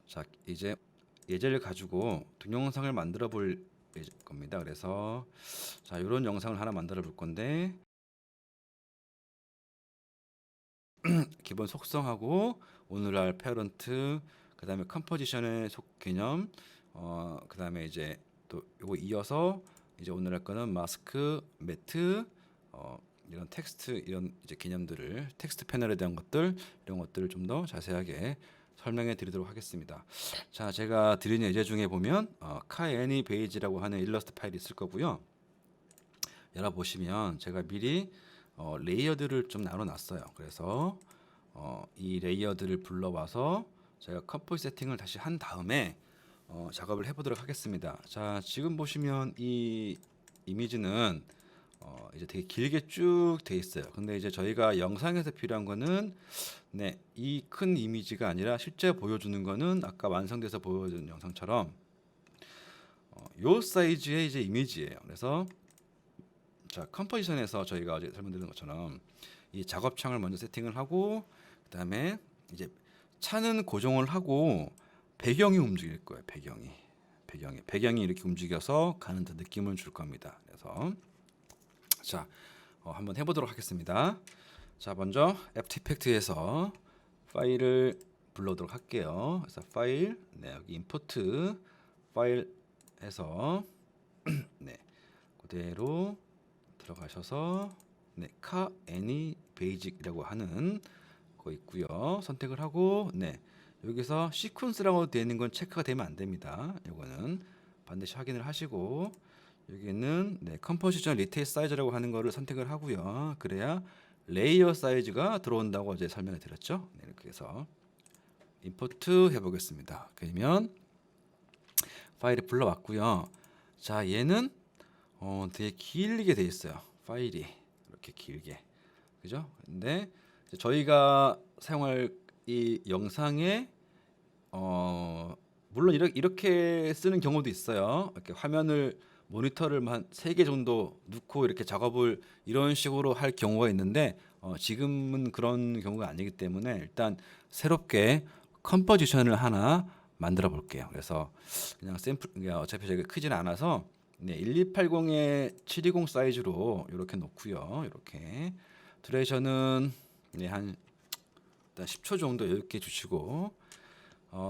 자, 이제 예제를 가지고 동영상을 만들어 볼 겁니다. 그래서 자, 이런 영상을 하나 만들어 볼 건데 기본 속성하고 오늘날 페어런트, 그다음에 컴포지션의 속 개념, 그다음에 이제 또 이거 이어서 이제 오늘 할 거는 마스크, 매트, 이런 텍스트 이런 이제 개념들을 텍스트 패널에 대한 것들 이런 것들을 좀 더 자세하게 설명해 드리도록 하겠습니다. 자, 제가 드린 예제 중에 보면 카애니 베이지라고 하는 일러스트 파일이 있을 거고요. 열어 보시면 제가 미리 레이어드를 좀 나눠 놨어요. 그래서 이 레이어드를 불러와서 제가 컴포지 세팅을 다시 한 다음에 작업을 해보도록 하겠습니다. 자, 지금 보시면 이 이미지는 이제 되게 길게 쭉 돼 있어요. 근데 이제 저희가 영상에서 필요한 거는 네, 이 큰 이미지가 아니라 실제 보여주는 거는 아까 완성돼서 보여준 영상처럼 요 사이즈의 이제 이미지예요. 그래서 자, 컴포지션에서 저희가 어제 설명드린 것처럼 이 작업창을 먼저 세팅을 하고 그다음에 이제 차는 고정을 하고 배경이 움직일 거예요. 배경이 이렇게 움직여서 가는 듯 느낌을 줄 겁니다. 그래서 자, 한번 해보도록 하겠습니다. 자, 먼저 애프터 이펙트에서 파일을 불러오도록 할게요. 그래서 파일, 네, 여기 임포트 파일 해서 네, 그대로 들어가셔서 네, 카 애니 베이직이라고 하는 거 있고요. 선택을 하고 네, 여기서 시퀀스라고 되어 있는 건 체크가 되면 안 됩니다. 이거는 반드시 확인을 하시고 여기는 네, 컴포지션 리테일 사이즈라고 하는 거를 선택을 하고요. 그래야 레이어 사이즈가 들어온다고 어제 설명을 드렸죠. 네, 이렇게 해서 임포트 해보겠습니다. 그러면 파일을 불러왔고요. 자, 얘는 되게 길게 돼 있어요. 파일이 이렇게 길게, 그죠? 근데 저희가 사용할 이 영상에 물론 이렇게 쓰는 경우도 있어요. 이렇게 화면을 모니터를 한 3개 정도 넣고 이렇게 작업을 이런 식으로 할 경우가 있는데 지금은 그런 경우가 아니기 때문에 일단 새롭게 컴포지션을 하나 만들어 볼게요. 그래서 그냥 샘플, 그러니까 어차피 저희가 크지는 않아서 네, 1280에 720 사이즈로 이렇게 놓고요. 이렇게 듀레이션은 네, 한 일단 10초 정도 이렇게 주시고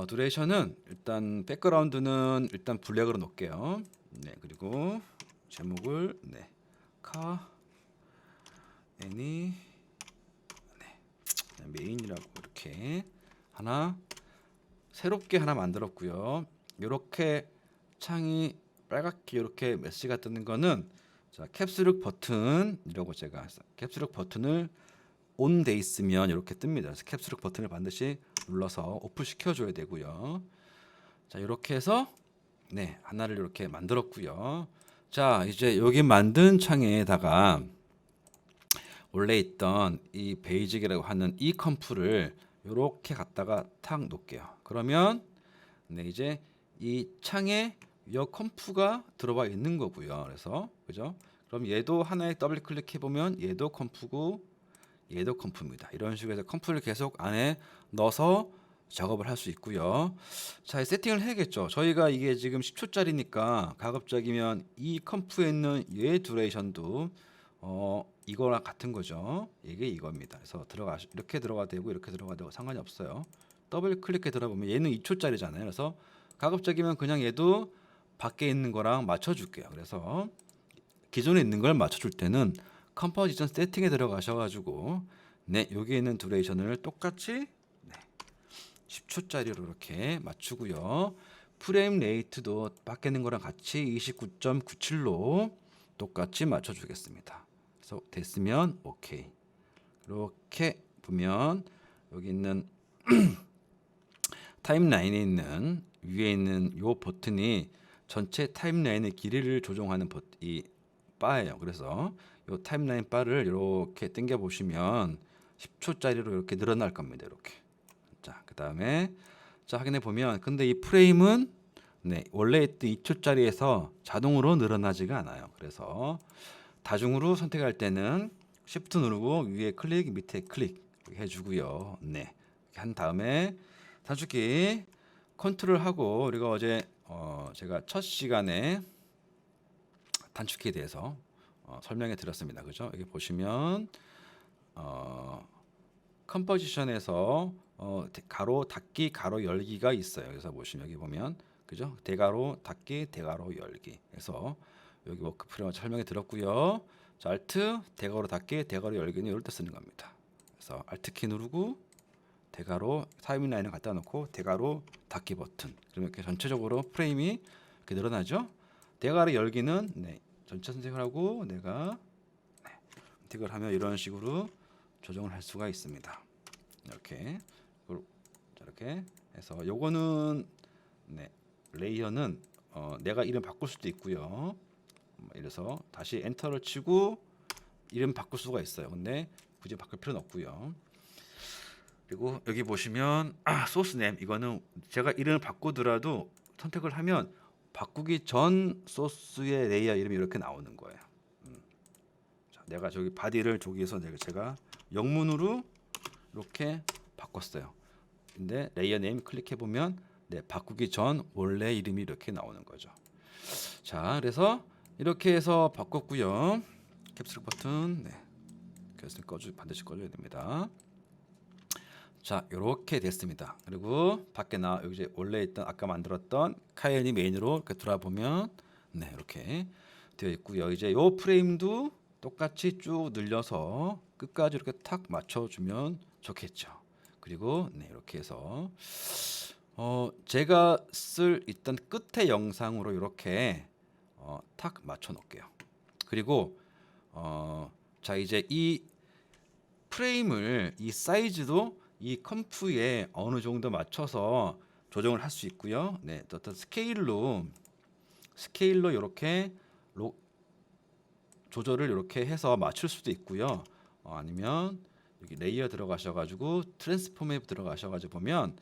듀레이션은 일단 백그라운드는 일단 블랙으로 놓을게요. 네, 그리고 제목을 네, 카 애니 네, 메인이라고 이렇게 하나 새롭게 하나 만들었고요. 이렇게 창이 빨갛게 이렇게 메시가 뜨는 거는 자, 캡슐룩 버튼이라고 제가 캡슐룩 버튼을 온 돼 있으면 이렇게 뜹니다. 그래서 캡슐룩 버튼을 반드시 눌러서 오프 시켜줘야 되고요. 자, 이렇게 해서 네, 하나를 이렇게 만들었고요. 자, 이제 여기 만든 창에다가 원래 있던 이 베이직이라고 하는 이 컴프를 이렇게 갖다가 탁 놓을게요. 그러면 네, 이제 이 창에 이 컴프가 들어와 있는 거고요. 그래서 그죠? 그럼 얘도 하나에 더블 클릭해 보면 얘도 컴프고 얘도 컴프입니다. 이런 식으로 해서 컴프를 계속 안에 넣어서 작업을 할 수 있고요. 자, 세팅을 해야겠죠. 저희가 이게 지금 10초짜리니까 가급적이면 이 컴프에 있는 얘 듀레이션도 이거랑 같은 거죠. 이게 이겁니다. 그래서 이렇게 들어가도 되고 이렇게 들어가도 되고 상관이 없어요. 더블 클릭해 들어보면 얘는 2초짜리잖아요. 그래서 가급적이면 그냥 얘도 밖에 있는 거랑 맞춰 줄게요. 그래서 기존에 있는 걸 맞춰 줄 때는 컴포지션 세팅에 들어가셔 가지고 네, 여기 있는 듀레이션을 똑같이 네, 10초짜리로 이렇게 맞추고요. 프레임 레이트도 밖에 있는 거랑 같이 29.97로 똑같이 맞춰 주겠습니다. 그래서 됐으면 오케이. 이렇게 보면 여기 있는 타임라인에 있는 위에 있는 요 버튼이 전체 타임라인의 길이를 조정하는 이 바예요. 그래서 요 타임라인 바를 이렇게 당겨 보시면 10초짜리로 이렇게 늘어날 겁니다. 이렇게. 자, 그다음에 자, 확인해 보면 근데 이 프레임은 네, 원래 있던 2초짜리에서 자동으로 늘어나지가 않아요. 그래서 다중으로 선택할 때는 Shift 누르고 위에 클릭, 밑에 클릭 해 주고요. 네. 이렇게 한 다음에 단축키 컨트롤하고 우리가 어제 제가 첫 시간에 단축키에 대해서 설명해 드렸습니다. 그죠? 여기 보시면 컴포지션에서 가로 닫기, 가로 열기가 있어요. 그래서 보시면 여기 보면 그죠? 대가로 닫기, 대가로 열기. 그래서 여기 워크 프레임을 설명해 드렸고요. 자, Alt 대가로 닫기, 대가로 열기는 이럴 때 쓰는 겁니다. 그래서 Alt 키 누르고 대가로 타임라인을 갖다 놓고 대가로 닫기 버튼. 그러면 이렇게 전체적으로 프레임이 이렇게 늘어나죠. 대가로 열기는 전체 선택을 하고 내가 선택을 하면 이런 식으로 조정을 할 수가 있습니다. 이렇게 저렇게 해서 요거는 레이어는 내가 이름 바꿀 수도 있고요. 이래서 다시 엔터를 치고 이름 바꿀 수가 있어요. 근데 굳이 바꿀 필요는 없고요. 그리고 여기 보시면 소스 네임, 이거는 제가 이름을 바꾸더라도 선택을 하면 바꾸기 전 소스의 레이어 이름이 이렇게 나오는 거예요. 자, 내가 저기 바디를 저기에서 제가 영문으로 이렇게 바꿨어요. 근데 레이어 네임 클릭해 보면 바꾸기 전 원래 이름이 이렇게 나오는 거죠. 자, 그래서 이렇게 해서 바꿨고요. 캡슐 버튼 반드시 꺼줘야 됩니다. 자, 이렇게 됐습니다. 그리고 밖에 여기 이제 원래 있던 아까 만들었던 카이엔이 메인으로 이렇게 돌아보면 이렇게 되어 있고요. 이제 요 프레임도 똑같이 쭉 늘려서 끝까지 이렇게 탁 맞춰주면 좋겠죠. 그리고 이렇게 해서 제가 있던 끝에 영상으로 이렇게 탁 맞춰 놓을게요. 그리고 자, 이제 이 프레임을 이 사이즈도 이 컴프에 어느 정도 맞춰서 조정을 할 수 있고요. 어떤 스케일로 이렇게 조절을 이렇게 해서 맞출 수도 있고요. 아니면 여기 레이어 들어가셔가지고 트랜스폼에 들어가셔가지고 보면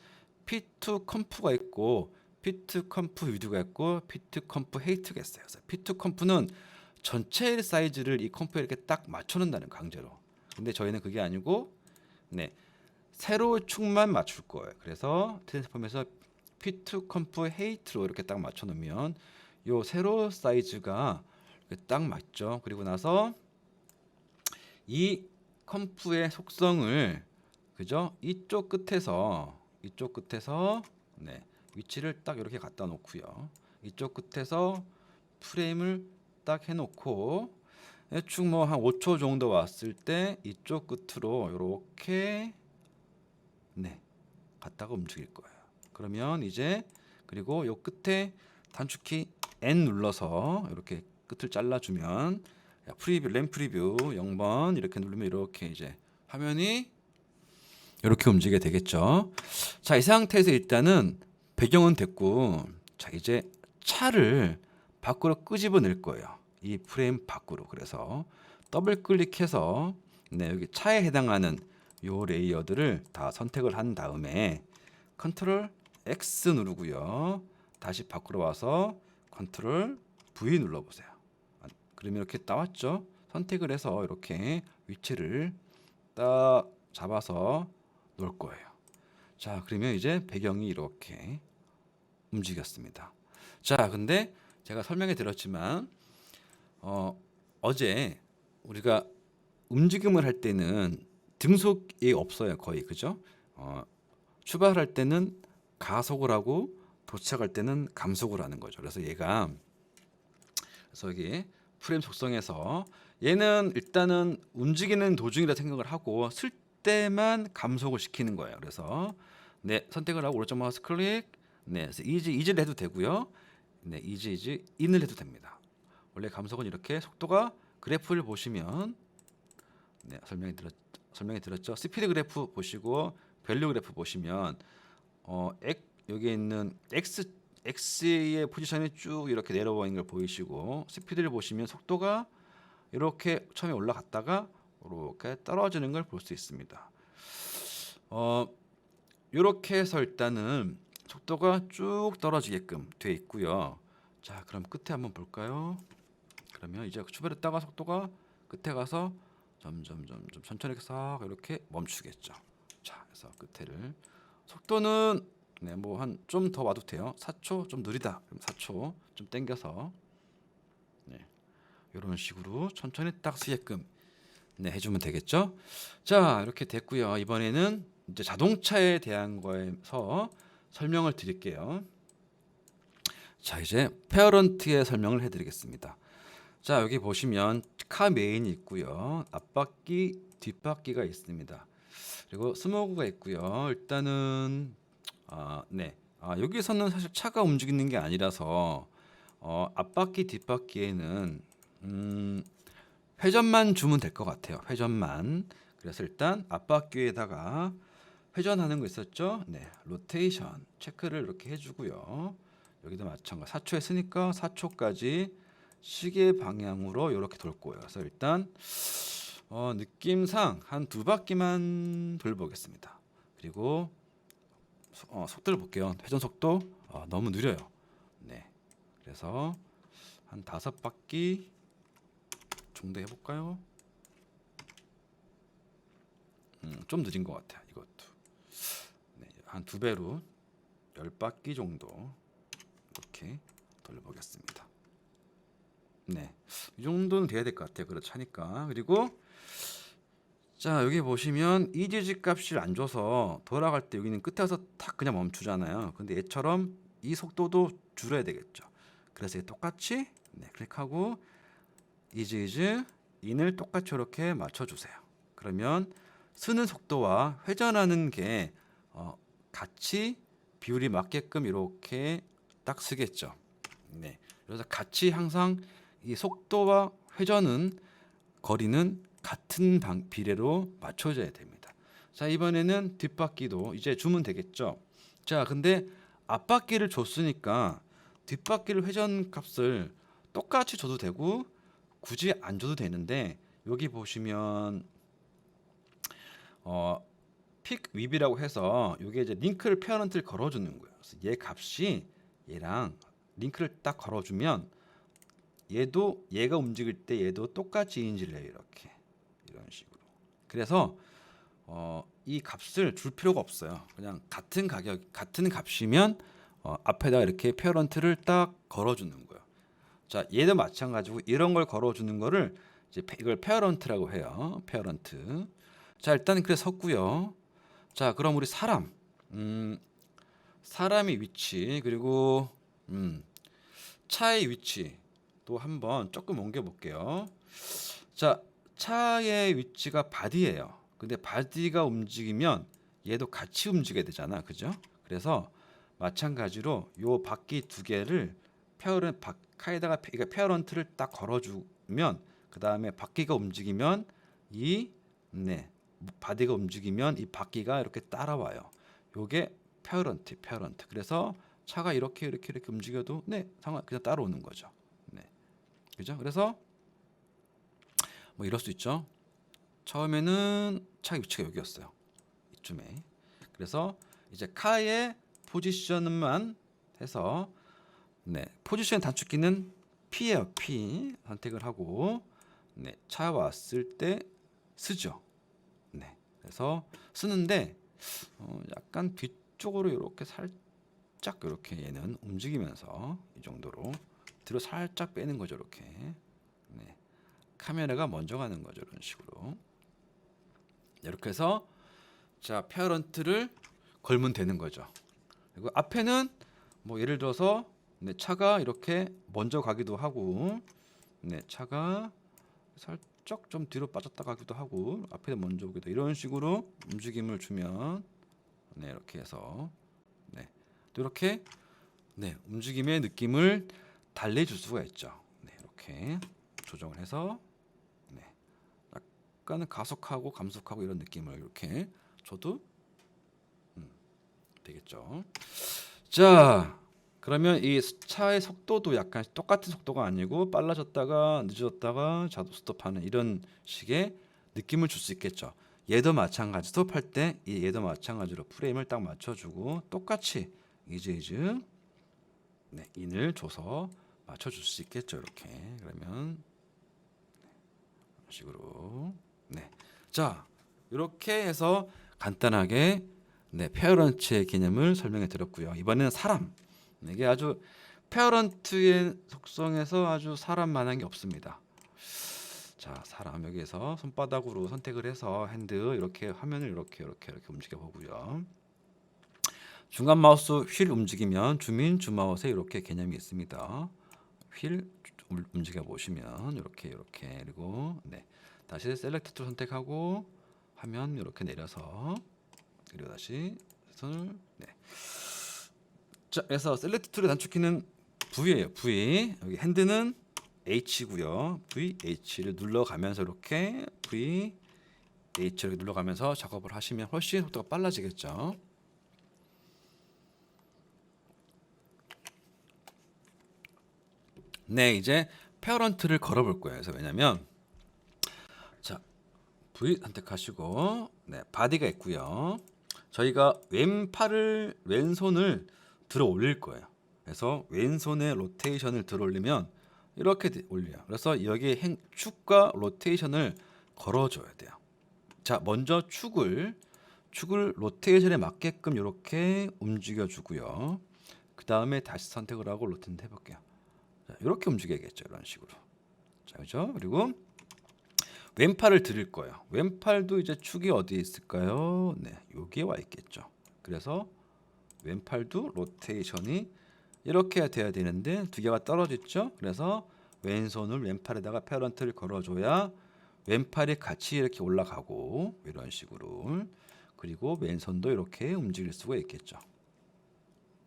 P2 컴프가 있고 P2 컴프 위드가 있고 P2 컴프 헤이트가 있어요. 그래서 P2 컴프는 전체 사이즈를 이 컴프에 이렇게 딱 맞춰놓는다는 강제로. 근데 저희는 그게 아니고 세로 축만 맞출 거예요. 그래서 트랜스폼에서 P2 컴프 헤이트로 이렇게 딱 맞춰놓으면 요 세로 사이즈가 딱 맞죠. 그리고 나서 이 컴프의 속성을 그죠? 이쪽 끝에서 위치를 딱 이렇게 갖다 놓고요. 이쪽 끝에서 프레임을 딱 해놓고 대충 뭐 한 5초 정도 왔을 때 이쪽 끝으로 이렇게 갖다가 움직일 거예요. 그러면 이제 그리고 요 끝에 단축키 N 눌러서 이렇게 끝을 잘라주면 램 프리뷰 0번 이렇게 누르면 이렇게 이제 화면이 이렇게 움직이게 되겠죠. 자, 이 상태에서 일단은 배경은 됐고, 자, 이제 차를 밖으로 끄집어낼 거예요. 이 프레임 밖으로. 그래서 더블 클릭해서 여기 차에 해당하는 요 레이어들을 다 선택을 한 다음에 컨트롤 X 누르고요. 다시 밖으로 와서 컨트롤 V 눌러보세요. 그러면 이렇게 나왔죠. 선택을 해서 이렇게 위치를 딱 잡아서 놓을 거예요. 자, 그러면 이제 배경이 이렇게 움직였습니다. 자, 근데 제가 설명해 드렸지만 어제 우리가 움직임을 할 때는 등속이 없어요. 거의. 그죠? 출발할 때는 가속을 하고 도착할 때는 감속을 하는 거죠. 그래서 여기 프레임 속성에서 얘는 일단은 움직이는 도중이라 생각을 하고 쓸 때만 감속을 시키는 거예요. 그래서 선택을 하고 오른쪽 마우스 클릭, 그래서 이지를 해도 되고요. 이지 인을 해도 됩니다. 원래 감속은 이렇게 속도가 그래프를 보시면 설명이 들었죠. 스피드 그래프 보시고 밸류 그래프 보시면 여기에 있는 X의 포지션이 쭉 이렇게 내려와 있는 걸 보이시고 스피드를 보시면 속도가 이렇게 처음에 올라갔다가 이렇게 떨어지는 걸 볼 수 있습니다. 이렇게 해서 일단은 속도가 쭉 떨어지게끔 되어 있고요. 자, 그럼 끝에 한번 볼까요? 그러면 이제 출발했다가 속도가 끝에 가서 점점 천천히 싹 이렇게 멈추겠죠. 자, 그래서 속도는 네, 뭐 한 좀 더 와도 돼요. 4초 좀 느리다. 그럼 4초 좀 당겨서 네, 이런 식으로 천천히 딱 쓰게끔 네, 해주면 되겠죠. 자, 이렇게 됐고요. 이번에는 이제 자동차에 대한 거에서 설명을 드릴게요. 자, 이제 페어런트의 설명을 해드리겠습니다. 자, 여기 보시면 카 메인이 있고요. 앞바퀴, 뒷바퀴가 있습니다. 그리고 스모그가 있고요. 일단은 네. 여기서는 사실 차가 움직이는 게 아니라서 앞바퀴, 뒷바퀴에는 회전만 주면 될 것 같아요. 회전만. 그래서 일단 앞바퀴에다가 회전하는 거 있었죠? 네, 로테이션 체크를 이렇게 해주고요. 여기도 마찬가지. 4초 했으니까 4초까지 시계 방향으로 이렇게 돌 거예요. 그래서 일단 느낌상 한 두 바퀴만 돌보겠습니다. 그리고 속도를 볼게요. 회전 속도 너무 느려요. 네, 그래서 한 5바퀴 정도 해볼까요? 좀 느린 것 같아요. 이것도 네, 한 2배로 10바퀴 정도 이렇게 돌려보겠습니다. 네, 이 정도는 돼야 될 것 같아요. 그렇지 하니까. 그리고 자, 여기 보시면 EGG 값을 안 줘서 돌아갈 때 여기는 끝에 와서 탁 그냥 멈추잖아요. 근데 얘처럼 이 속도도 줄여야 되겠죠. 그래서 똑같이 네, 클릭하고 EGG 인을 똑같이 이렇게 맞춰주세요. 그러면 쓰는 속도와 회전하는 게 같이 비율이 맞게끔 이렇게 딱 쓰겠죠. 네, 그래서 같이 항상 이 속도와 회전은 거리는 같은 비례로 맞춰져야 됩니다. 자, 이번에는 뒷바퀴도 이제 주면 되겠죠. 자, 근데 앞바퀴를 줬으니까 뒷바퀴를 회전 값을 똑같이 줘도 되고 굳이 안 줘도 되는데 여기 보시면 픽 윕이라고 해서 이게 이제 링크를 페어런트를 걸어주는 거예요. 그래서 얘 값이 얘랑 링크를 딱 걸어주면 얘도 얘가 움직일 때 얘도 똑같이 인지를 해요. 이렇게 이런 식으로. 그래서 이 값을 줄 필요가 없어요. 그냥 같은 가격 같은 값이면 앞에다 이렇게 페어런트를 딱 걸어주는 거예요. 자, 얘도 마찬가지고 이런 걸 걸어주는 거를 이제 이걸 페어런트라고 해요. 페어런트. 자, 일단 그래 섰고요. 자, 그럼 우리 사람의 위치 그리고 차의 위치 또 한번 조금 옮겨 볼게요. 자, 차의 위치가 바디예요. 근데 바디가 움직이면 얘도 같이 움직여야 되잖아, 그죠? 그래서 마찬가지로 요 바퀴 두 개를 카에다가 페어런트를 딱 걸어주면 그 다음에 바퀴가 움직이면 네, 바디가 움직이면 이 바퀴가 이렇게 따라와요. 요게 페어런트. 그래서 차가 이렇게 움직여도 네, 그냥 따라오는 거죠. 네, 그죠? 그래서 뭐 이럴 수 있죠. 처음에는 차 위치가 여기였어요. 이쯤에. 그래서 이제 카의 포지션만 해서 네, 포지션 단축키는 P예요. P 선택을 하고 네, 차 왔을 때 쓰죠. 네, 그래서 쓰는데 약간 뒤쪽으로 이렇게 살짝 이렇게 얘는 움직이면서 이 정도로 뒤로 살짝 빼는 거죠. 이렇게 네, 카메라가 먼저 가는 거죠. 이런 식으로 이렇게 해서 자 페어런트를 걸면 되는 거죠. 그리고 앞에는 뭐 예를 들어서 네, 차가 이렇게 먼저 가기도 하고 네, 차가 살짝 좀 뒤로 빠졌다 가기도 하고 앞에 먼저 오기도 이런 식으로 움직임을 주면 네, 이렇게 해서 네, 또 이렇게 네, 움직임의 느낌을 달래줄 수가 있죠. 네, 이렇게 조정을 해서 네, 약간은 가속하고 감속하고 이런 느낌을 이렇게 줘도 되겠죠. 자, 그러면 이 차의 속도도 약간 똑같은 속도가 아니고 빨라졌다가 늦어졌다가 자동 스톱하는 이런 식의 느낌을 줄 수 있겠죠. 얘도 마찬가지 스톱할 때 얘도 마찬가지로 프레임을 딱 맞춰주고 똑같이 이즈 네, 인을 줘서 맞춰줄 수 있겠죠. 이렇게 그러면 이런 식으로 네, 자 이렇게 해서 간단하게 네, 페어런트의 개념을 설명해 드렸고요. 이번에는 사람. 이게 아주 페어런트의 속성에서 아주 사람만한 게 없습니다. 자, 사람 여기에서 손바닥으로 선택을 해서 핸드 이렇게 화면을 이렇게 움직여 보고요. 중간 마우스 휠 움직이면 줌인 줌아웃에 이렇게 개념이 있습니다. 휠 움직여 보시면 이렇게 그리고 네, 다시 셀렉트 툴 선택하고 화면 이렇게 내려서 그리고 다시 손을 네. 자, 그래서 셀렉트 툴의 단축키는 V예요. V. 여기 핸드는 H고요. V, H를 눌러가면서 이렇게 V, H를 눌러가면서 작업을 하시면 훨씬 속도가 빨라지겠죠. 네, 이제 페어런트를 걸어볼 거예요. 그래서 왜냐면 자, V 선택하시고 네, 바디가 있고요. 저희가 왼손을 들어 올릴 거예요. 그래서 왼손의 로테이션을 들어 올리면 이렇게 올려요. 그래서 여기에 축과 로테이션을 걸어줘야 돼요. 자, 먼저 축을 로테이션에 맞게끔 이렇게 움직여주고요. 그 다음에 다시 선택을 하고 로테이션 해볼게요. 자, 이렇게 움직여야겠죠. 이런 식으로. 자, 그죠? 그리고 왼팔을 드릴 거예요. 왼팔도 이제 축이 어디에 있을까요? 네, 여기에 와 있겠죠. 그래서 왼팔도 로테이션이 이렇게 돼야 되는데 두 개가 떨어졌죠. 그래서 왼손을 왼팔에다가 페어런트를 걸어줘야 왼팔이 같이 이렇게 올라가고 이런 식으로 그리고 왼손도 이렇게 움직일 수가 있겠죠.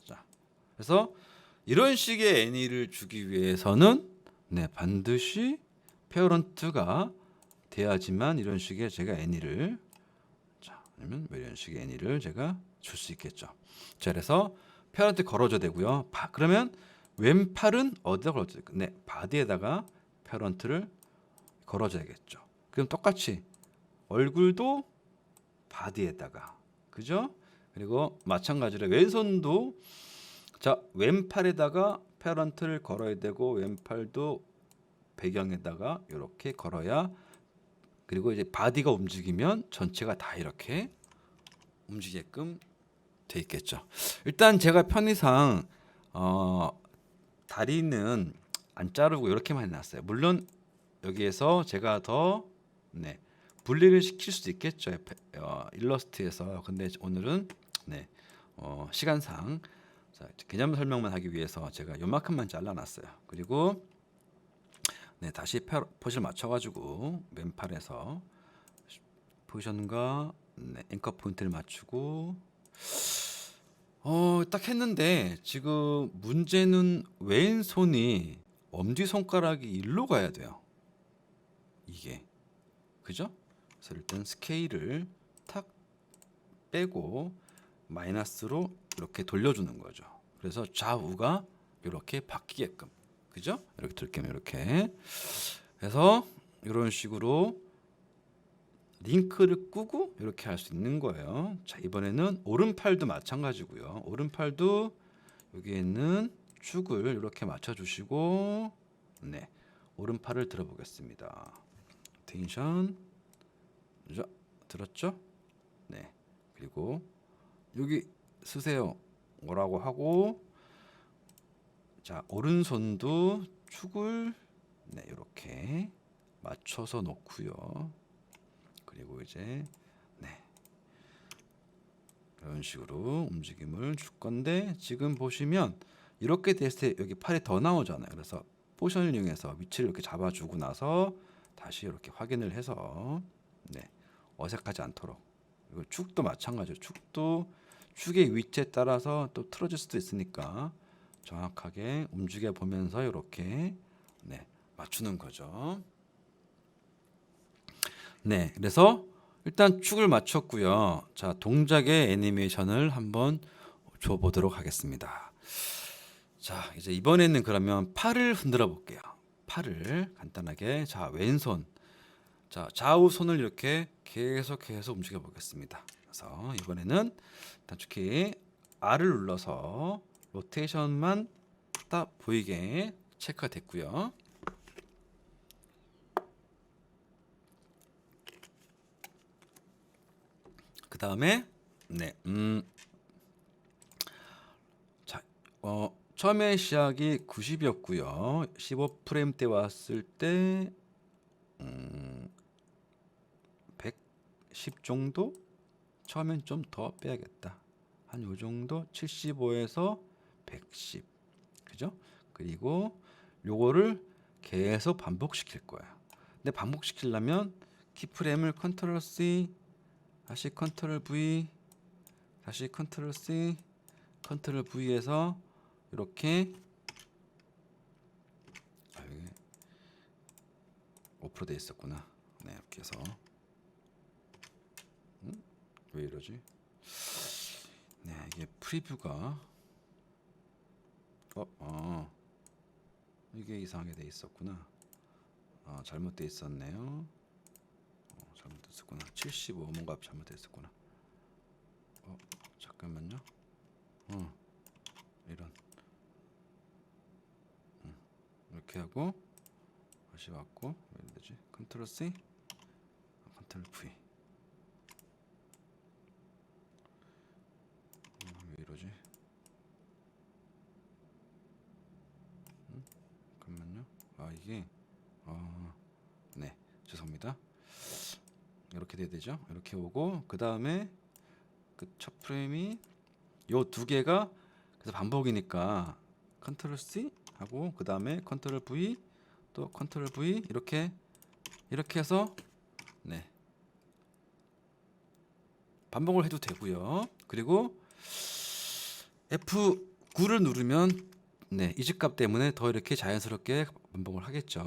자, 그래서 이런 식의 애니를 주기 위해서는 네, 반드시 페어런트가 돼야지만 이런 식의 제가 애니를 자, 아니면 이런 식의 애니를 제가 줄 수 있겠죠. 자, 그래서 페어런트 걸어줘야 되고요. 그러면 왼팔은 어디다 걸어줘야 될까요? 네, 바디에다가 페어런트를 걸어줘야겠죠. 그럼 똑같이 얼굴도 바디에다가 그죠? 그리고 마찬가지로 왼손도 자, 왼팔에다가 페어런트를 걸어야 되고 왼팔도 배경에다가 이렇게 걸어야 그리고 이제 바디가 움직이면 전체가 다 이렇게 움직이게끔 돼 있겠죠. 일단 제가 편의상 다리는 안 자르고 이렇게만 해놨어요. 물론 여기에서 제가 더 네, 분리를 시킬 수도 있겠죠. 일러스트에서. 근데 오늘은 네, 시간상 자, 개념 설명만 하기 위해서 제가 요만큼만 잘라놨어요. 그리고 네, 다시 포지션 맞춰가지고 왼팔에서 포지션과 네, 앵커 포인트를 맞추고 딱 했는데 지금 문제는 왼손이 엄지 손가락이 일로 가야 돼요. 이게 그죠? 그래서 일단 스케일을 탁 빼고 마이너스로 이렇게 돌려주는 거죠. 그래서 좌우가 이렇게 바뀌게끔 그죠? 이렇게 들게면 이렇게 해서 이런 식으로 링크를 끄고 이렇게 할 수 있는 거예요. 자, 이번에는 오른팔도 마찬가지고요. 오른팔도 여기에 있는 축을 이렇게 맞춰 주시고 네. 오른팔을 들어 보겠습니다. 텐션 들었죠? 네. 그리고 여기 쓰세요. 뭐라고 하고 자, 오른손도 축을 네, 이렇게 맞춰서 놓고요. 그리고 이제 네. 이런 식으로 움직임을 줄 건데 지금 보시면 이렇게 됐을 때 여기 팔이 더 나오잖아요. 그래서 포션을 이용해서 위치를 이렇게 잡아주고 나서 다시 이렇게 확인을 해서 네. 어색하지 않도록 그리고 축도 마찬가지로 축의 위치에 따라서 또 틀어질 수도 있으니까 정확하게 움직여 보면서 이렇게 네, 맞추는 거죠. 네, 그래서 일단 축을 맞췄고요. 자, 동작의 애니메이션을 한번 줘 보도록 하겠습니다. 자, 이제 이번에는 그러면 팔을 흔들어 볼게요. 팔을 간단하게 자, 왼손 자, 좌우 손을 이렇게 계속 움직여 보겠습니다. 그래서 이번에는 단축키 R을 눌러서 로테이션만 딱 보이게 체크가 됐고요. 그 다음에 네. 자, 처음에 시작이 90이었고요. 15프레임 때 왔을 때 110 정도? 처음엔 좀 더 빼야겠다. 한 요 정도 75에서 110. 그죠? 그리고 요거를 계속 반복시킬 거야. 근데 반복시키려면 키프레임을 컨트롤 C, 다시 컨트롤 V, 다시 컨트롤 C, 컨트롤 V에서 이렇게 여기 오프로 돼 있었구나. 네, 이렇게 해서 왜 이러지? 네, 이게 프리뷰가 이게 이상하게 돼 있었구나. 잘못돼 있었네요. 잘못됐었구나. 75 뭔가 잘못됐었구나. 잠깐만요. 이런 이렇게 하고 다시 왔고 왜 이러지? 컨트롤 C, 컨트롤 V. 왜 이러지? 잠깐만요. 이게 네, 죄송합니다. 이렇게 돼야 되죠. 이렇게 오고 그 다음에 그 첫 프레임이 요 두 개가 그래서 반복이니까 컨트롤 C 하고 그 다음에 컨트롤 V 또 컨트롤 V 이렇게 해서 네, 반복을 해도 되고요. 그리고 F9를 누르면 네, 이직값 때문에 더 이렇게 자연스럽게 반복을 하겠죠.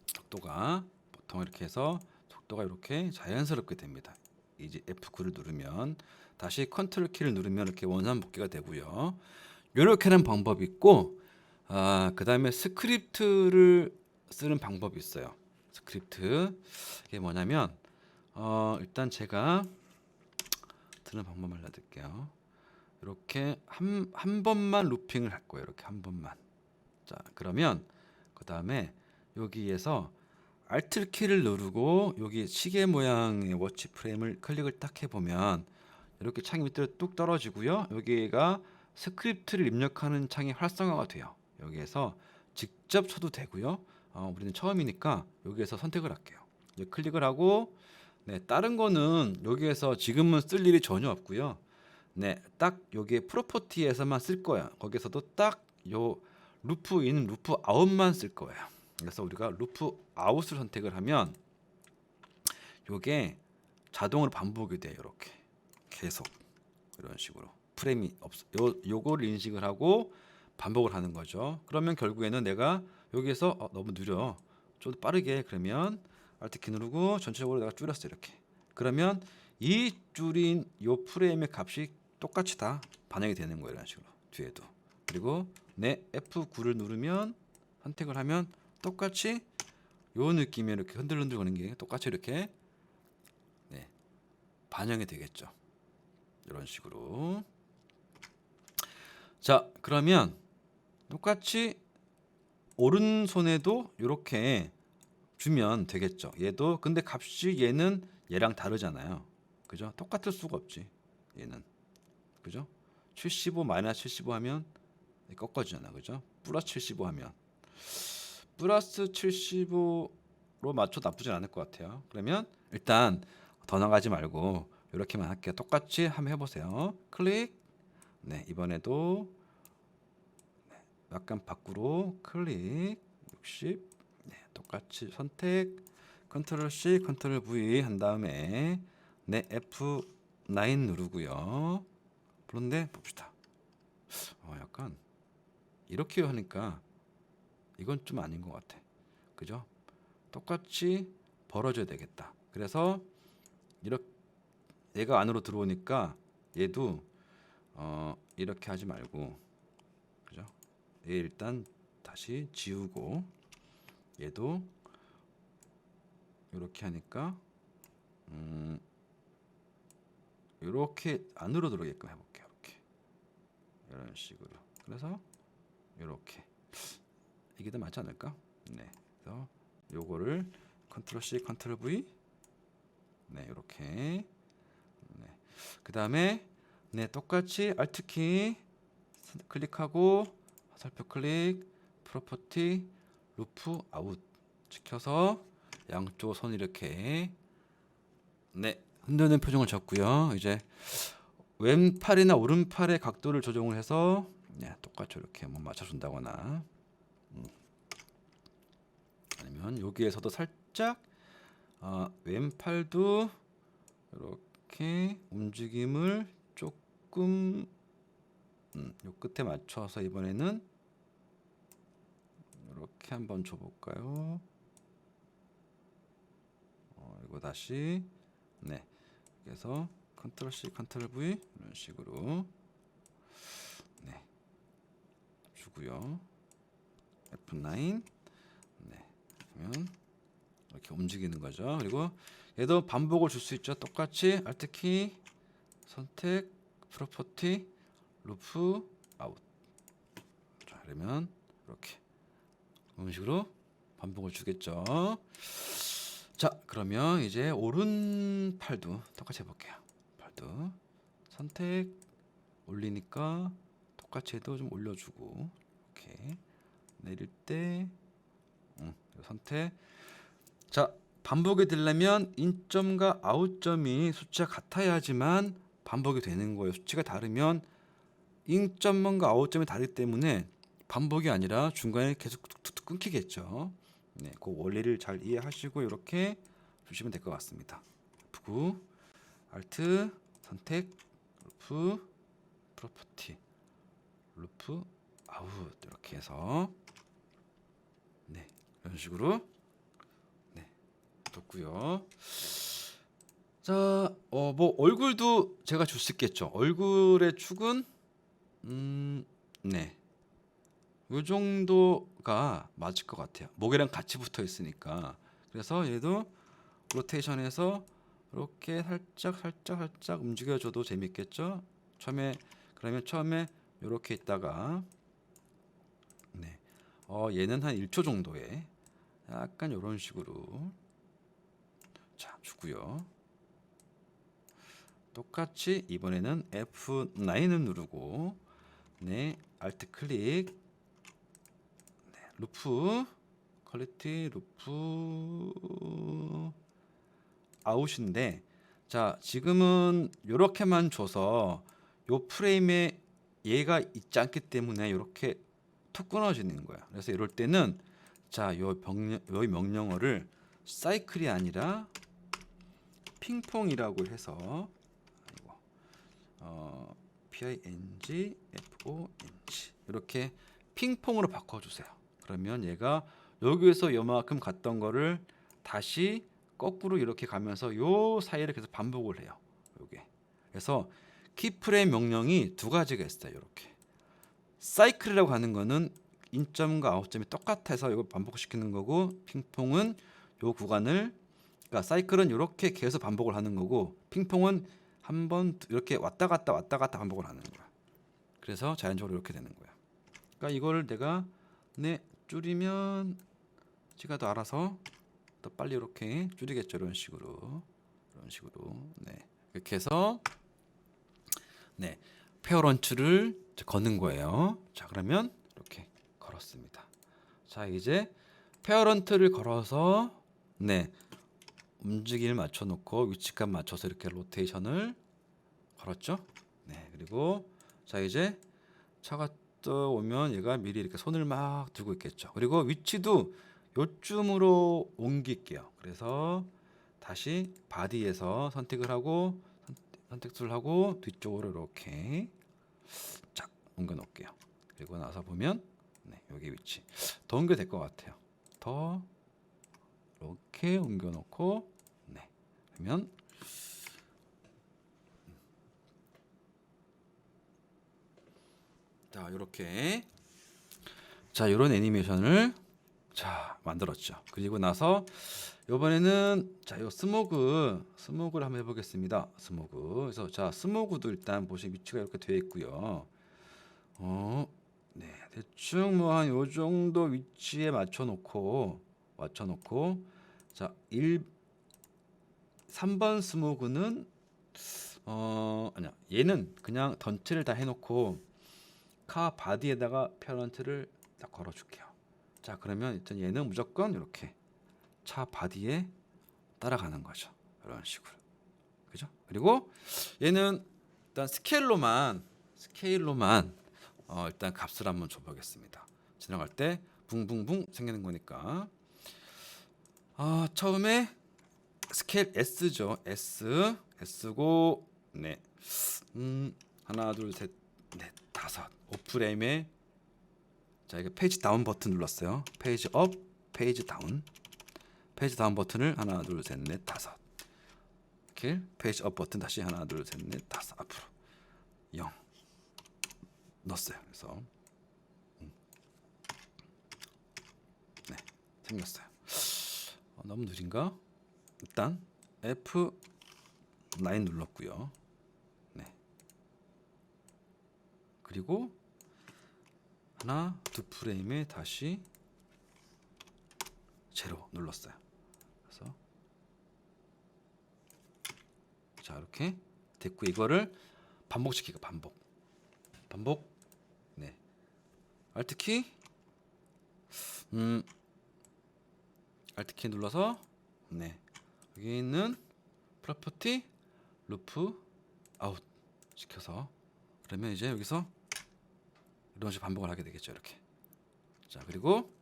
속도가 보통 이렇게 해서 속도가 이렇게 자연스럽게 됩니다. 이제 F9를 누르면 다시 컨트롤 키를 누르면 이렇게 원산 복귀가 되고요. 이렇게 하는 방법이 있고 그 다음에 스크립트를 쓰는 방법이 있어요. 스크립트 이게 뭐냐면 일단 제가 드는 방법 알려드릴게요. 이렇게 한 번만 루핑을 할 거예요. 이렇게 한 번만. 자, 그러면 그 다음에 여기에서 Alt 키를 누르고 여기 시계 모양의 워치 프레임을 클릭을 딱 해보면 이렇게 창이 밑으로 뚝 떨어지고요. 여기가 스크립트를 입력하는 창이 활성화가 돼요. 여기에서 직접 쳐도 되고요. 우리는 처음이니까 여기에서 선택을 할게요. 이제 클릭을 하고 네, 다른 거는 여기에서 지금은 쓸 일이 전혀 없고요. 네, 딱 여기 프로퍼티에서만 쓸 거야. 거기서도 딱 요 루프 인, 루프 아웃만 쓸 거예요. 그래서 우리가 루프 아웃을 선택을 하면 요게 자동으로 반복이 돼요. 이렇게 계속 이런 식으로 프레임이 요거를 인식을 하고 반복을 하는 거죠. 그러면 결국에는 내가 여기에서 너무 느려 좀 빠르게 그러면 Alt 키 누르고 전체적으로 내가 줄였어 이렇게. 그러면 이 줄인 요 프레임의 값이 똑같이 다 반영이 되는 거예요. 이런 식으로 뒤에도. 그리고 내 F9를 누르면 선택을 하면 똑같이 요 느낌이 이렇게 흔들흔들 거리는 게 똑같이 이렇게 네, 반영이 되겠죠. 이런 식으로. 자, 그러면 똑같이 오른손에도 이렇게 주면 되겠죠. 얘도 근데 값이 얘는 얘랑 다르잖아요. 그죠? 똑같을 수가 없지. 얘는. 그죠? 75 마이너스 75 하면 꺾어지잖아. 그죠? 플러스 75 하면 플러스 75로 맞춰 나쁘진 않을 것 같아요. 그러면 일단 더 나가지 말고 이렇게만 할게요. 똑같이 한번 해보세요. 클릭. 네, 이번에도 약간 밖으로 클릭 60. 네, 똑같이 선택 컨트롤 C 컨트롤 V 한 다음에 네, F9 누르고요. 그런데 봅시다. 약간 이렇게 하니까 이건 좀 아닌 것 같아. 그죠? 똑같이 벌어져야 되겠다. 그래서 이렇게 얘가 안으로 들어오니까 얘도 이렇게 하지 말고 그죠? 얘 일단 다시 지우고 얘도 이렇게 하니까 이렇게 안으로 들어오게끔 해볼게요. 이렇게 이런 식으로. 그래서 이렇게 이게 더 맞지 않을까? 네. 그래서 요거를 컨트롤 C 컨트롤 V 네, 이렇게 네. 그 다음에 네, 똑같이 Alt키 클릭하고 화살표 클릭, 프로퍼티, 루프 아웃 시켜서 양쪽 손 이렇게 네, 흔드는 표정을 줬고요. 이제 왼팔이나 오른팔의 각도를 조정을 해서 네, 똑같이 이렇게 한번 맞춰준다거나 아니면 여기에서도 살짝 왼팔도 이렇게 움직임을 조금 요 끝에 맞춰서 이번에는 이렇게 한번 줘볼까요? 이거 다시 네, 그래서 컨트롤 C, 컨트롤 V 이런 식으로 네 주고요. F9 네 그러면 이렇게 움직이는 거죠. 그리고 얘도 반복을 줄 수 있죠. 똑같이 Alt키 선택, 프로퍼티, 루프 아웃. 자, 그러면 이렇게 이런 식으로 반복을 주겠죠. 자, 그러면 이제 오른팔도 똑같이 해볼게요. 팔도 선택 올리니까 똑같이 해도 좀 올려주고 이렇게 내릴 때 선택. 자, 반복이 되려면 인점과 아웃점이 수치가 같아야지만 반복이 되는 거예요. 수치가 다르면 인점과 아웃점이 다르기 때문에 반복이 아니라 중간에 계속 툭툭툭 끊기겠죠. 네, 그 원리를 잘 이해하시고 이렇게 주시면 될 것 같습니다. F9 Alt 선택 루프 프로퍼티 루프 아웃 이렇게 해서 네, 이런 식으로 네, 뒀고요. 자, 뭐 얼굴도 제가 줄 수 있겠죠. 얼굴의 축은 네, 요 정도가 맞을 것 같아요. 목이랑 같이 붙어 있으니까. 그래서 얘도 로테이션해서 이렇게 살짝 움직여줘도 재밌겠죠. 처음에 이렇게 있다가 네, 얘는 한 1초 정도에 약간 이런 식으로 자 주고요. 똑같이 이번에는 F9을 누르고 네, Alt 클릭 네, 루프 퀄리티 루프 아웃인데 자 지금은 이렇게만 줘서 요 프레임에 얘가 있지 않기 때문에 이렇게 툭 끊어지는 거야. 그래서 이럴 때는 요 명령어를 사이클이 아니라 핑퐁이라고 해서 ping fong 이렇게 핑퐁으로 바꿔주세요. 그러면 얘가 여기에서 요만큼 갔던 거를 다시 거꾸로 이렇게 가면서 요 사이를 계속 반복을 해요. 요게. 그래서 키프레임 명령이 두 가지가 있어요. 이렇게 사이클이라고 하는 거는 인점과 아웃점이 똑같아서 이걸 반복시키는 거고 핑퐁은 요 구간을 그러니까 사이클은 이렇게 계속 반복을 하는 거고 핑퐁은 한번 이렇게 왔다 갔다 반복을 하는 거야. 그래서 자연적으로 이렇게 되는 거야. 그러니까 이거를 내가 줄이면 지가 더 알아서 더 빨리 이렇게 줄이겠죠. 이런 식으로 네 이렇게 해서 네 페어런츠를 거는 거예요. 자 그러면 이렇게 걸었습니다. 자 이제 페어런트를 걸어서 네 움직임을 맞춰놓고 위치값 맞춰서 이렇게 로테이션을 걸었죠. 네 그리고 자 이제 차가 또 오면 얘가 미리 이렇게 손을 막 들고 있겠죠. 그리고 위치도 요쯤으로 옮길게요. 그래서 다시 바디에서 선택을 하고 선택을 하고 뒤쪽으로 이렇게 쫙 옮겨 놓을게요. 그리고 나서 보면 네, 여기 위치 더 옮겨 될 것 같아요. 더 이렇게 옮겨 놓고 네 그러면 자 이렇게 자 이런 애니메이션을 자 만들었죠. 그리고 나서 이번에는 자요 스모그를 한번 해보겠습니다. 스모그 그래서 자 스모그도 일단 보시 위치가 이렇게 되어 있고요. 네 대충 뭐 한 요 정도 위치에 맞춰놓고 자 3번 스모그는 아니야. 얘는 그냥 던트를 다 해놓고 카 바디에다가 페어런트를 딱 걸어줄게요. 자, 그러면 일단 얘는 무조건 이렇게 차 바디에 따라가는 거죠. 이런 식으로. 그죠? 그리고 얘는 일단 스케일로만 일단 값을 한번 줘보겠습니다. 지나갈 때 붕붕붕 생기는 거니까 처음에 스케일 S죠. S고 네. 하나 둘 셋 넷 다섯. 오프레임에 자, 이게 페이지 다운 버튼 눌렀어요. 페이지 업, 페이지 다운. 페이지 다운 버튼을 하나 둘 셋 넷 다섯. 이렇게 페이지 업 버튼 다시 하나 둘 셋 넷 다섯 앞으로 0 넣었어요. 그래서 네, 생겼어요. 너무 느린가? 일단 F9 눌렀고요. 네. 그리고 하나 두 프레임에 다시 제로 눌렀어요. 그래서 자, 이렇게 됐고 이거를 반복시키고 반복. 네. 알트키 알트키 눌러서 네. 여기 있는 프로퍼티 루프 아웃 시켜서 그러면 이제 여기서 이런 식으로 반복을 하게 되겠죠. 이렇게. 자, 그리고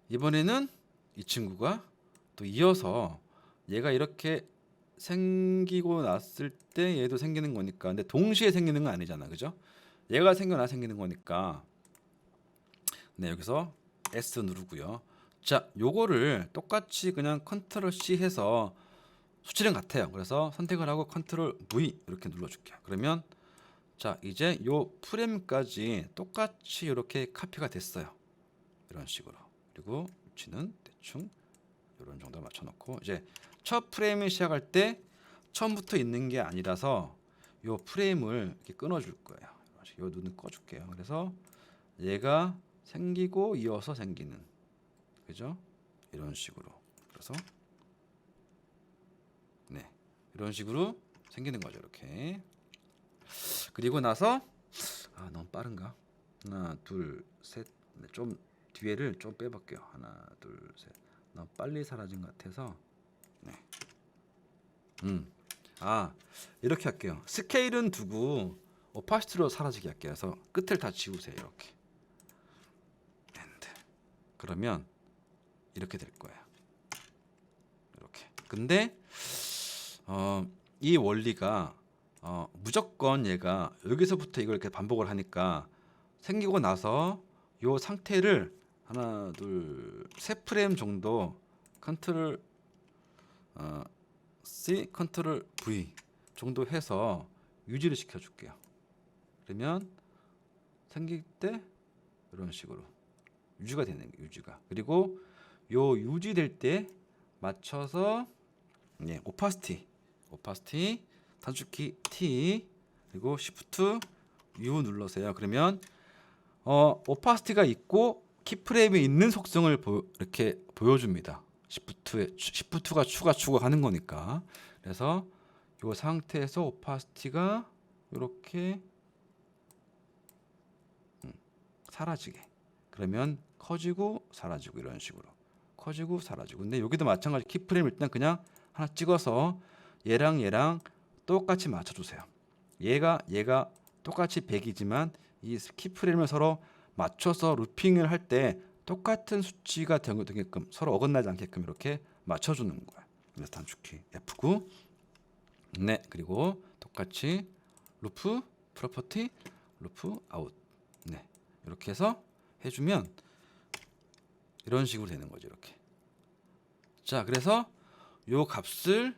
이번에는 이 친구가 또 이어서 얘가 이렇게 생기고 났을 때 얘도 생기는 거니까. 근데 동시에 생기는 건 아니잖아. 그죠? 얘가 생겨나 생기는 거니까. 네, 여기서 S 누르고요. 자, 요거를 똑같이 그냥 컨트롤 C 해서 수치는 같아요. 그래서 선택을 하고 컨트롤 V 이렇게 눌러줄게요. 그러면 자, 이제 요 프레임까지 똑같이 이렇게 카피가 됐어요. 이런 식으로. 그리고 위치는 대충 이런 정도 맞춰놓고 이제 첫 프레임을 시작할 때 처음부터 있는 게 아니라서 요 프레임을 이렇게 끊어줄 거예요. 요 눈을 꺼줄게요. 그래서 얘가 생기고 이어서 생기는, 그죠? 이런 식으로. 그래서 네, 이런 식으로 생기는 거죠. 이렇게. 그리고 나서 너무 빠른가? 하나, 둘, 셋. 네, 좀 뒤에를 좀 빼볼게요. 하나, 둘, 셋. 너무 빨리 사라진 것 같아서. 네. 이렇게 할게요. 스케일은 두고 오파시티로 사라지게 할게요. 그래서 끝을 다 지우세요. 이렇게. 엔드. 그러면 이렇게 될 거예요. 이렇게. 근데 이 원리가 무조건 얘가 여기서부터 이걸 이렇게 반복을 하니까 생기고 나서 요 상태를 하나, 둘, 세 프레임 정도 컨트롤 C, 컨트롤 V 정도 해서 유지를 시켜줄게요. 그러면 생길 때 이런 식으로 유지가 되는 거예요. 유지가. 그리고 요 유지될 때 맞춰서 네, 오파시티 단축키 T 그리고 Shift U 눌러서요. 그러면 오파시티가 있고 키프레임에 있는 속성을 이렇게 보여줍니다. Shift가 추가하는 거니까. 그래서 이 상태에서 오파시티가 이렇게 사라지게. 그러면 커지고 사라지고 이런 식으로 커지고 사라지고. 근데 여기도 마찬가지. 키프레임 일단 그냥 하나 찍어서 얘랑 똑같이 맞춰주세요. 얘가 똑같이 100이지만 이 키프레임을 서로 맞춰서 루핑을 할 때 똑같은 수치가 되게끔 서로 어긋나지 않게끔 이렇게 맞춰주는 거야. 그래서 단축키 F9. 네, 그리고 똑같이 루프 프로퍼티 루프 아웃. 네, 이렇게 해서 해주면 이런 식으로 되는 거죠. 이렇게. 자, 그래서 요 값을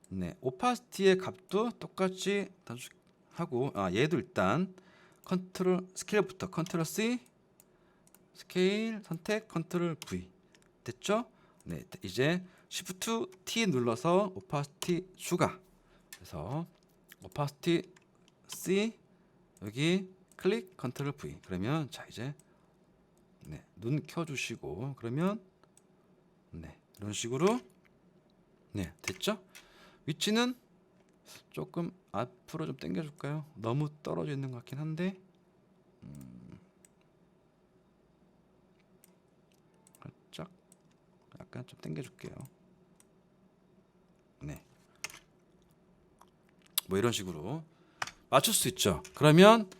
네, 오파시티의 값도 똑같이 단축하고 얘도 일단 컨트롤 스케일부터 컨트롤 C 스케일 선택 컨트롤 V 됐죠? 네, 이제 Shift T 눌러서 오파시티 추가. 그래서 오파시티 C 여기 클릭 컨트롤 V. 그러면 자 이제 네, 눈 켜주시고 그러면 네, 이런 식으로 네, 됐죠? 위치는 조금 앞으로 좀 당겨줄까요? 너무 떨어져 있는 것 같긴 한데 살짝 약간 좀 당겨줄게요. 네, 뭐 이런 식으로 맞출 수 있죠. 그러면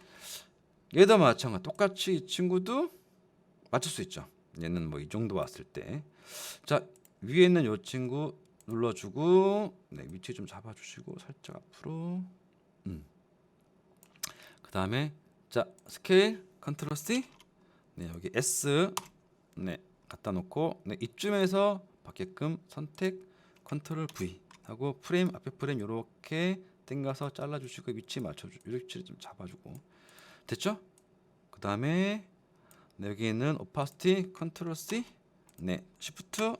얘도 마찬가지 똑같이 이 친구도 맞출 수 있죠. 얘는 뭐 이 정도 왔을 때, 자 위에 있는 요 친구 눌러주고, 네 위치 좀 잡아주시고 살짝 앞으로. 그 다음에 자 스케일 컨트롤 C, 네 여기 S, 네 갖다 놓고, 네 이쯤에서 받게끔 선택 컨트롤 V 하고 프레임 앞에 프레임 요렇게 당겨서 잘라주시고 위치 맞춰주, 위치를 좀 잡아주고 됐죠? 그 다음에 네, 여기 있는 오파시티 컨트롤 C, 네 Shift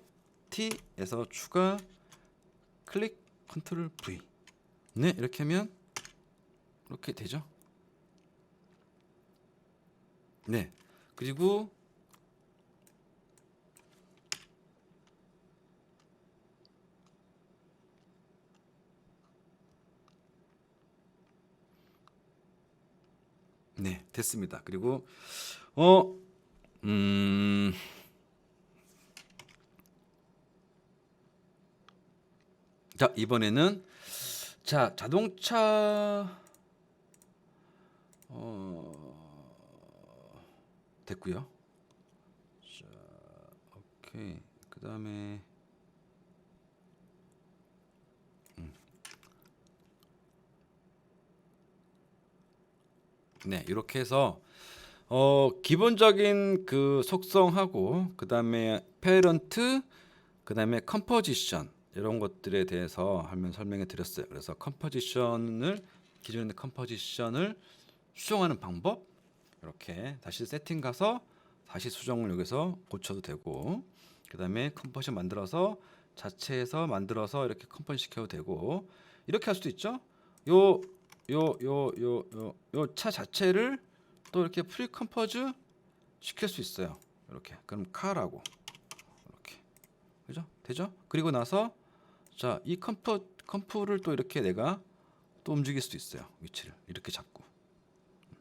T에서 추가 클릭 컨트롤 V, 네 이렇게 하면 이렇게 되죠. 네 그리고 네 됐습니다. 그리고 어 음, 자 이번에는 자 자동차 됐고요. 자 오케이 그 다음에 네 이렇게 해서 기본적인 그 속성하고 그 다음에 페런트 그 다음에 컴포지션 이런 것들에 대해서 하면 설명해 드렸어요. 그래서 컴포지션을 기존에 있는 컴포지션을 수정하는 방법, 이렇게 다시 세팅 가서 다시 수정을 여기서 고쳐도 되고, 그 다음에 컴포지션 만들어서 자체에서 만들어서 이렇게 컴포지 시켜도 되고, 이렇게 할 수도 있죠. 요 차 자체를 또 이렇게 프리 컴포즈 시킬 수 있어요. 이렇게 그럼 카라고 이렇게, 그죠? 되죠? 그리고 나서 자 이 컴프를 또 이렇게 내가 또 움직일 수도 있어요. 위치를 이렇게 잡고,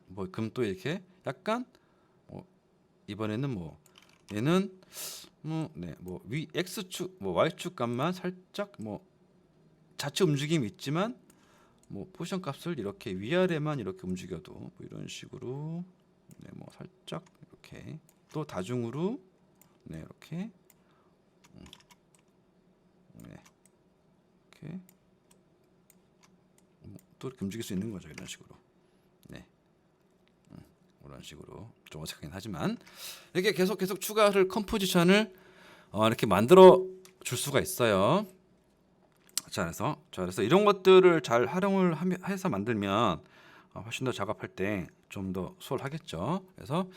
뭐 그럼 또 이렇게 약간 이번에는 뭐 얘는 위 x축 뭐 y축 값만 살짝 뭐 자체 움직임이 있지만 뭐 포지션 값을 이렇게 위아래만 이렇게 움직여도 뭐 이런 식으로, 네 뭐 살짝 이렇게 또 다중으로, 네 이렇게 네 이렇게 또 이렇게 움직일 수 있는 거죠. 이런 식으로. 네 이런 식으로 좀 어색하긴 하지만 이렇게 계속 추가를 컴포지션을 이렇게 만들어 줄 수가 있어요. 자 그래서 이런 것들을 잘 활용을 해서 만들면 훨씬 더 작업할 때 좀 더 수월하겠죠. 그래서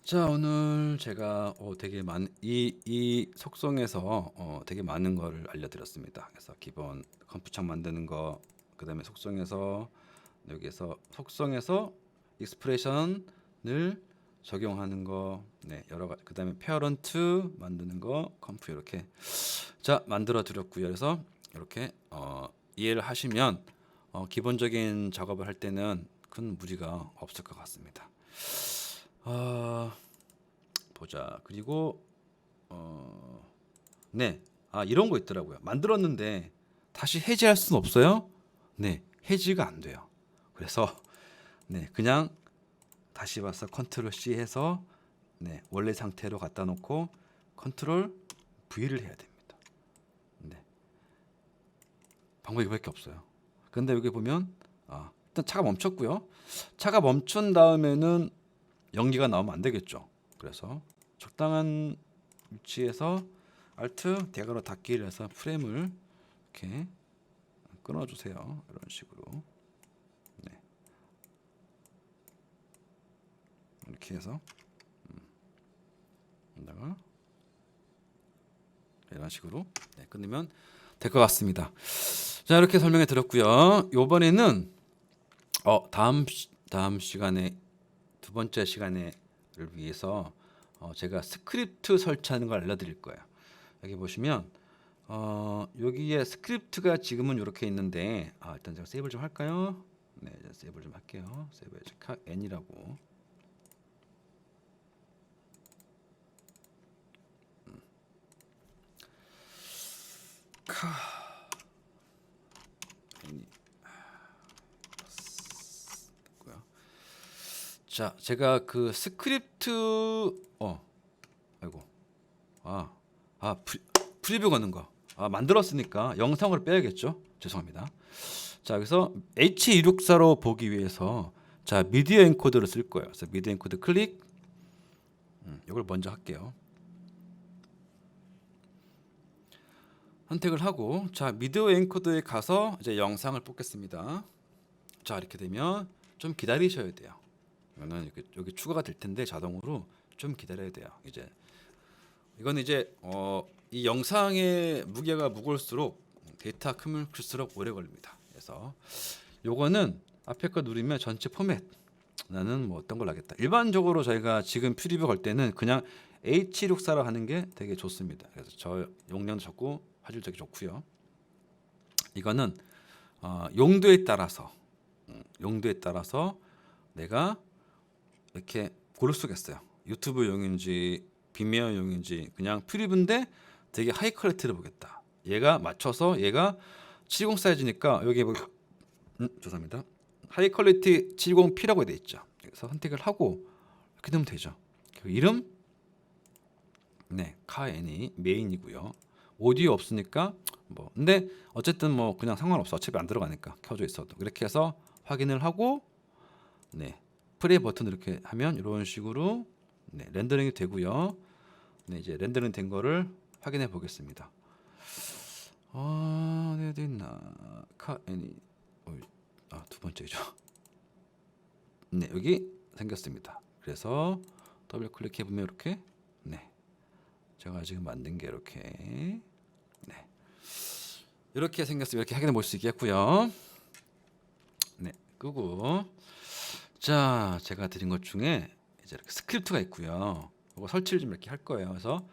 자 오늘 제가 되게 이 속성에서 되게 많은 거를 알려드렸습니다. 그래서 기본 컴프창 만드는 거, 그 다음에 속성에서 여기에서 속성에서 익스프레션을 적용하는 거, 네 여러 가지, 그 다음에 페어런트 만드는 거, 컴프 이렇게 자 만들어 드렸고요. 그래서 이렇게 이해를 하시면 기본적인 작업을 할 때는 큰 무리가 없을 것 같습니다. 보자. 그리고 네, 이런 거 있더라고요. 만들었는데 다시 해지할 수는 없어요. 네, 해지가 안 돼요. 그래서 네, 그냥 다시 와서 컨트롤 C 해서 네, 원래 상태로 갖다 놓고 컨트롤 V를 해야 됩니다. 네, 방법이 이거밖에 없어요. 근데 여기 보면 일단 차가 멈췄고요. 차가 멈춘 다음에는 연기가 나오면 안 되겠죠. 그래서 적당한 위치에서 Alt 대괄호 닫기를 해서 프레임을 이렇게 끊어주세요. 이런 식으로. 네. 이렇게 해서 이런 식으로 네, 끊으면 될 것 같습니다. 자 이렇게 설명해 드렸고요. 이번에는 다음 시간에 두 번째 시간에를 위해서 제가 스크립트 설치하는 걸 알려드릴 거예요. 여기 보시면 여기에 스크립트가 지금은 이렇게 있는데 일단 제가 세이브를 좀 할까요? 네, 세이브를 좀 할게요. 세이브해서 n이라고. n이 됐고요. 자, 제가 그 스크립트 아이고 프리뷰 거는 거 만들었으니까 영상으로 빼야겠죠. 죄송합니다. 자, 여기서 H264로 보기 위해서 자 미디어 엔코더를 쓸 거예요. 그래서 미디어 엔코더 클릭. 이걸 먼저 할게요. 선택을 하고 자 미디어 엔코더에 가서 이제 영상을 뽑겠습니다. 자 이렇게 되면 좀 기다리셔야 돼요. 이거는 여기 추가가 될 텐데 자동으로 좀 기다려야 돼요. 이거는 이제 이 영상의 무게가 무거울수록 데이터 크면 클수록 오래 걸립니다. 그래서 요거는 앞에 거 누르면 전체 포맷 나는 뭐 어떤 걸 하겠다. 일반적으로 저희가 지금 프리뷰 걸 때는 그냥 H264로 하는 게 되게 좋습니다. 그래서 저 용량도 적고 화질도 좋고요. 이거는 용도에 따라서 내가 이렇게 고를 수가 있어요. 유튜브용인지 빅미어용인지 그냥 프리뷰인데 되게 하이 퀄리티를 보겠다. 얘가 맞춰서 얘가 70 사이즈니까 여기 뭐 죄송합니다. 하이 퀄리티 70p라고 되어 있죠. 그래서 선택을 하고 이렇게 되면 되죠. 이름 카애니 메인이고요. 오디오 없으니까 뭐 근데 어쨌든 뭐 그냥 상관없어. 어차피 안 들어가니까 켜져 있어도 이렇게 해서 확인을 하고 플레이 버튼 이렇게 하면 이런 식으로 렌더링이 되고요. 이제 렌더링 된 거를 확인해 보겠습니다. 네, 있나 카애니 두 번째죠. 여기 생겼습니다. 그래서 더블 클릭해 보면 이렇게 제가 지금 만든 게 이렇게 이렇게 생겼습니다. 이렇게 확인해 볼 수 있겠고요. 끄고 자 제가 드린 것 중에 이제 이렇게 스크립트가 있고요. 이거 설치를 좀 이렇게 할 거예요. 그래서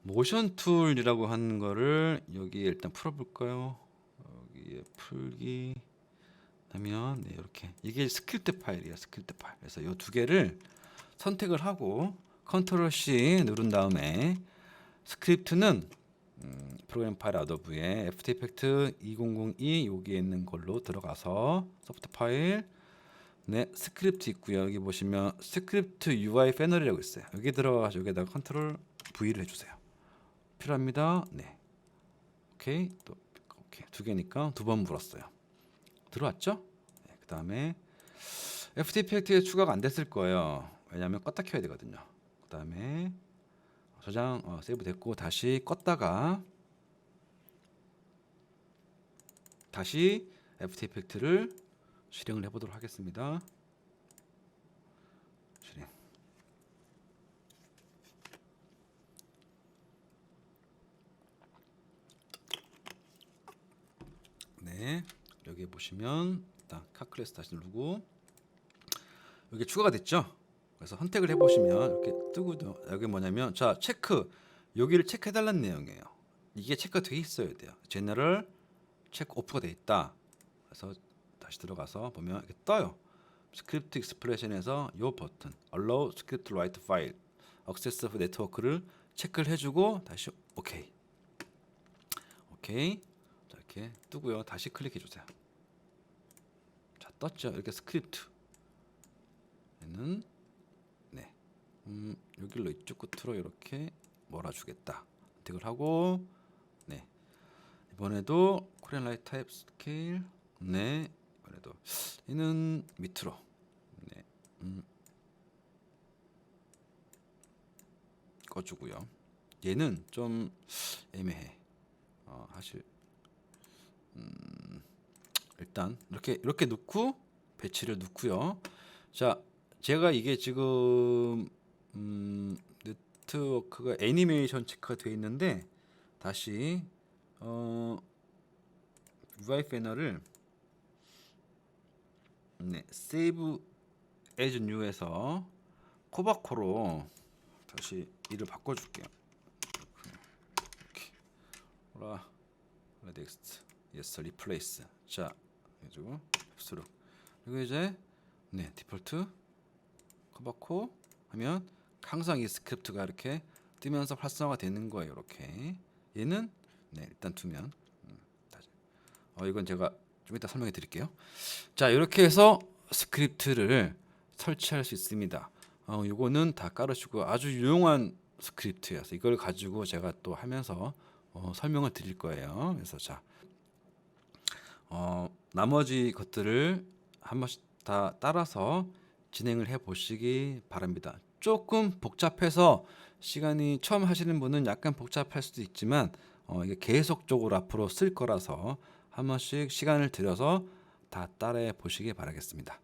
모션 툴이라고 하는 거를 여기에 일단 풀어볼까요? 여기에 풀기 하면 이렇게 이게 스크립트 파일이에요. 스크립트 파일. 그래서 이 두 개를 선택을 하고 컨트롤 C 누른 다음에 스크립트는 프로그램 파일 어도브에 애프터 이펙트 2002 여기에 있는 걸로 들어가서 소프트 파일 스크립트 있고요. 여기 보시면 스크립트 UI 패널이라고 있어요. 여기 들어가서 여기다가 컨트롤 V를 해주세요. 필요합니다. 오케이 오케이 두 개니까 두 번 불었어요. 들어왔죠? 그 다음에 애프터 이펙트에 추가가 안 됐을 거예요. 왜냐하면 껐다 켜야 되거든요. 그 다음에 저장 세이브 됐고 다시 껐다가 다시 애프터 이펙트를 실행을 해보도록 하겠습니다. 실행. 여기 보시면 일단 카클래스 다시 누르고 여기 추가가 됐죠. 그래서 선택을 해보시면 이렇게 뜨고요. 여기 뭐냐면 자 체크 여기를 체크해달라는 내용이에요. 이게 체크가 돼 있어야 돼요. 제너럴 체크 오프가 돼 있다. 그래서 다시 들어가서 보면 이렇게 떠요. 스크립트 익스프레션에서 이 버튼 Allow Script Write File Access of Network를 체크를 해주고 다시 오케이 자 이렇게 뜨고요. 다시 클릭해 주세요. 자 떴죠. 이렇게 스크립트는 여기로 이쪽 끝으로 이렇게 몰아주겠다. 선택을 하고 이번에도 코리안 라이트 타입 스케일 이번에도 얘는 밑으로 꺼주고요. 얘는 좀 애매해. 사실 일단 이렇게 넣고 배치를 넣고요. 자 제가 이게 지금 네트워크가 애니메이션 체크가 되어 있는데 다시 UI 패널을 Save as New에서 코바코로 다시 이를 바꿔줄게요. 이렇게. 넥스트 예스 리플레이스 자 해주고 수록 그리고 이제 네 디폴트 커버코 하면 항상 이 스크립트가 이렇게 뜨면서 활성화가 되는 거예요. 이렇게 얘는 네 일단 두면 다시. 이건 제가 좀 이따 설명해 드릴게요. 자 이렇게 해서 스크립트를 설치할 수 있습니다. 요거는 다 깔으시고 아주 유용한 스크립트여서 이걸 가지고 제가 또 하면서 설명을 드릴 거예요. 그래서 자 나머지 것들을 한 번씩 다 따라서 진행을 해 보시기 바랍니다. 조금 복잡해서 시간이 처음 하시는 분은 약간 복잡할 수도 있지만 이게 계속적으로 앞으로 쓸 거라서 한 번씩 시간을 들여서 다 따라해 보시기 바라겠습니다.